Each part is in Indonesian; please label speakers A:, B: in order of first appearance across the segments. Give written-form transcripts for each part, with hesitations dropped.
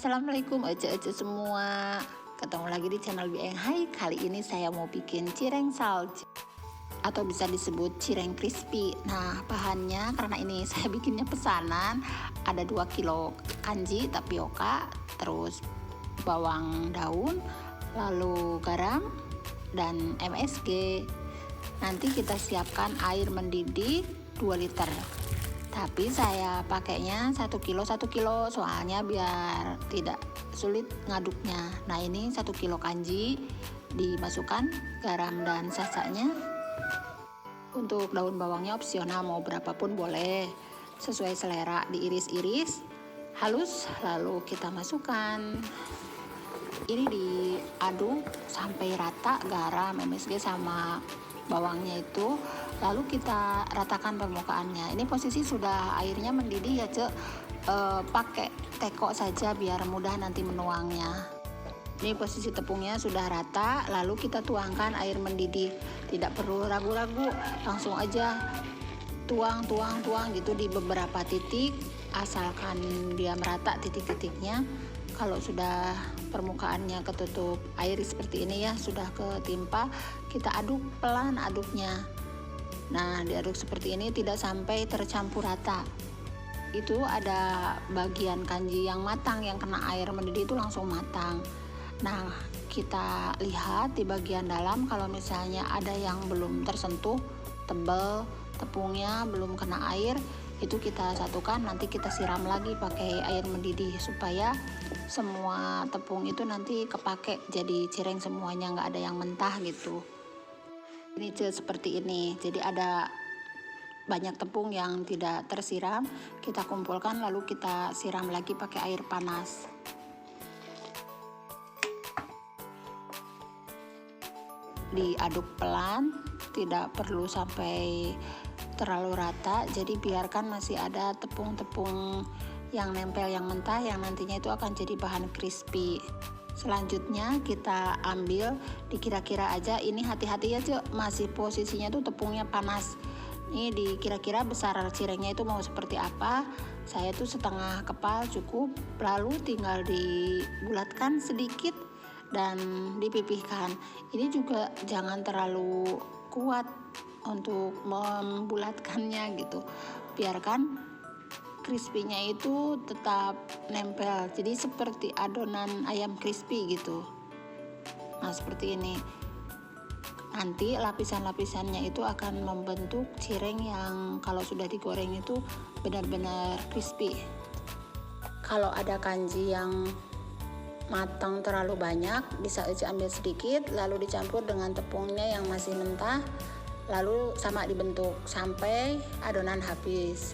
A: Assalamualaikum ece-ece semua. Ketemu lagi di channel Bieng. Hai, kali ini saya mau bikin cireng salju atau bisa disebut cireng crispy. Nah, bahannya karena ini saya bikinnya pesanan, ada 2 kilo kanji tapioka, terus bawang daun, lalu garam dan MSG. Nanti kita siapkan air mendidih 2 liter. Tapi saya pakainya 1 kilo soalnya biar tidak sulit ngaduknya. Nah, ini 1 kilo kanji, dimasukkan garam dan sasanya. Untuk daun bawangnya opsional, mau berapapun boleh, sesuai selera. Diiris-iris halus, lalu kita masukkan. Ini diaduk sampai rata garam, MSG sama bawangnya itu, lalu kita ratakan permukaannya. Ini posisi sudah airnya mendidih ya cek, pakai teko saja biar mudah nanti menuangnya. Ini posisi tepungnya sudah rata, lalu kita tuangkan air mendidih. Tidak perlu ragu-ragu, langsung aja tuang gitu di beberapa titik, asalkan dia merata titik-titiknya. Kalau sudah permukaannya ketutup air seperti ini ya, sudah ketimpa, kita aduk pelan aduknya. Nah, diaduk seperti ini tidak sampai tercampur rata. Itu ada bagian kanji yang matang, yang kena air mendidih itu langsung matang. Nah, kita lihat di bagian dalam, kalau misalnya ada yang belum tersentuh, tebal, tepungnya belum kena air, itu kita satukan, nanti kita siram lagi pakai air mendidih supaya semua tepung itu nanti kepake jadi cireng semuanya, nggak ada yang mentah gitu. Ini seperti ini, jadi ada banyak tepung yang tidak tersiram, kita kumpulkan lalu kita siram lagi pakai air panas. Diaduk pelan, tidak perlu sampai terlalu rata, jadi biarkan masih ada tepung-tepung yang nempel yang mentah yang nantinya itu akan jadi bahan crispy. Selanjutnya kita ambil, dikira-kira aja, ini hati-hati ya cek, masih posisinya tuh tepungnya panas. Ini dikira-kira besar cirengnya itu mau seperti apa. Saya tuh setengah kepal cukup, lalu tinggal dibulatkan sedikit dan dipipihkan. Ini juga jangan terlalu kuat untuk membulatkannya gitu, biarkan crispy-nya itu tetap nempel, jadi seperti adonan ayam crispy gitu. Nah, seperti ini. Nanti lapisan-lapisannya itu akan membentuk cireng yang kalau sudah digoreng itu benar-benar crispy. Kalau ada kanji yang matang terlalu banyak, bisa aja ambil sedikit lalu dicampur dengan tepungnya yang masih mentah, lalu sama dibentuk sampai adonan habis.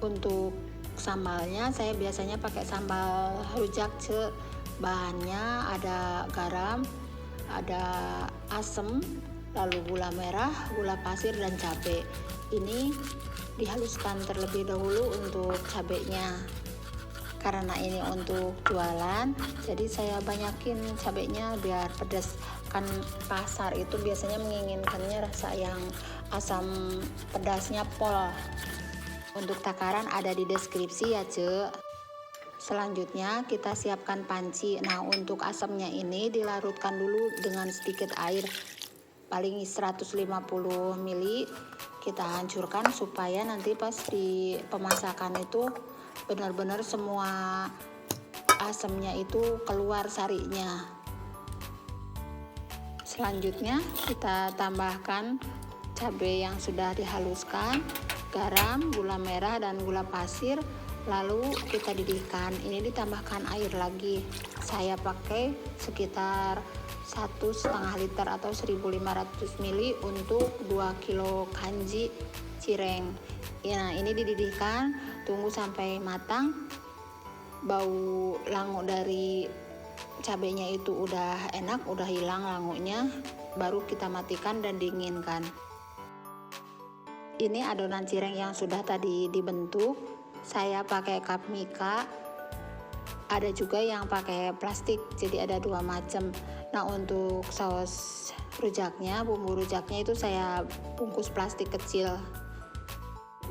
A: Untuk sambalnya saya biasanya pakai sambal rujak cek. Bahannya ada garam, ada asem, lalu gula merah, gula pasir dan cabai. Ini dihaluskan terlebih dahulu untuk cabainya. Karena ini untuk jualan, jadi saya banyakin cabainya biar pedas. Kan pasar itu biasanya menginginkannya rasa yang asam pedasnya pol. Untuk takaran ada di deskripsi ya cek. Selanjutnya kita siapkan panci. Nah, untuk asamnya ini dilarutkan dulu dengan sedikit air, paling 150 ml. Kita hancurkan supaya nanti pas di pemasakan itu benar-benar semua asamnya itu keluar sarinya. Selanjutnya kita tambahkan cabai yang sudah dihaluskan, garam, gula merah dan gula pasir, lalu kita didihkan. Ini ditambahkan air lagi, saya pakai sekitar 1,5 liter atau 1500 ml untuk 2 kilo kanji cireng. Ya, ini dididihkan, tunggu sampai matang. Bau langu dari cabenya itu udah enak, udah hilang langunya, baru kita matikan dan dinginkan. Ini adonan cireng yang sudah tadi dibentuk, saya pakai cup mika, ada juga yang pakai plastik, jadi ada 2 macam. Nah, untuk saus rujaknya, bumbu rujaknya itu saya bungkus plastik kecil.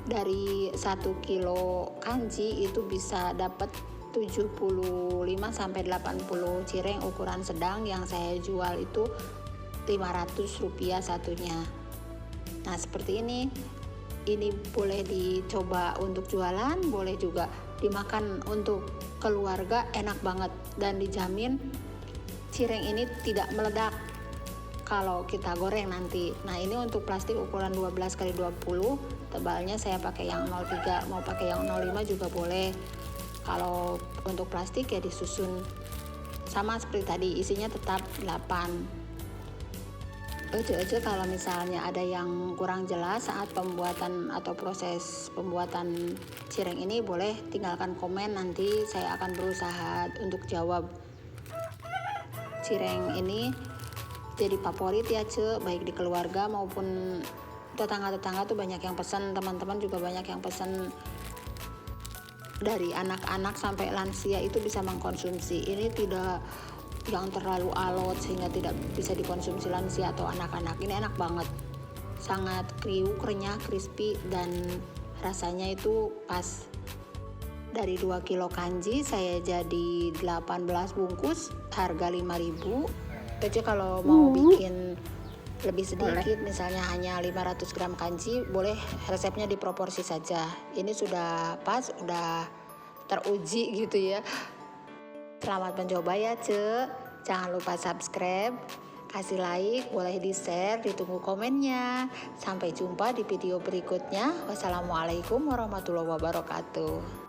A: Dari 1 kilo kanji itu bisa dapat 75 sampai 80 cireng ukuran sedang, yang saya jual itu Rp500 satunya. Nah, seperti ini boleh dicoba untuk jualan, boleh juga dimakan untuk keluarga, enak banget dan dijamin cireng ini tidak meledak kalau kita goreng nanti. Nah, ini untuk plastik ukuran 12x20, tebalnya saya pakai yang 03, mau pakai yang 05 juga boleh. Kalau untuk plastik ya disusun sama seperti tadi, isinya tetap 8. Kalau misalnya ada yang kurang jelas saat pembuatan atau proses pembuatan cireng ini, boleh tinggalkan komen, nanti saya akan berusaha untuk jawab. Cireng ini jadi favorit ya baik di keluarga maupun tetangga-tetangga tuh banyak yang pesan, teman-teman juga banyak yang pesan. Dari anak-anak sampai lansia itu bisa mengkonsumsi. Ini tidak yang terlalu alot sehingga tidak bisa dikonsumsi lansia atau anak-anak. Ini enak banget, sangat kriuk, renyah, crispy, dan rasanya itu pas. Dari 2 kilo kanji saya jadi 18 bungkus, harga 5.000. Jadi kalau mau bikin lebih sedikit, misalnya hanya 500 gram kanji, boleh resepnya diproporsi saja. Ini sudah pas, udah teruji gitu ya. Selamat mencoba ya Jangan lupa subscribe, kasih like, boleh di share, ditunggu komennya. Sampai jumpa di video berikutnya. Wassalamualaikum warahmatullahi wabarakatuh.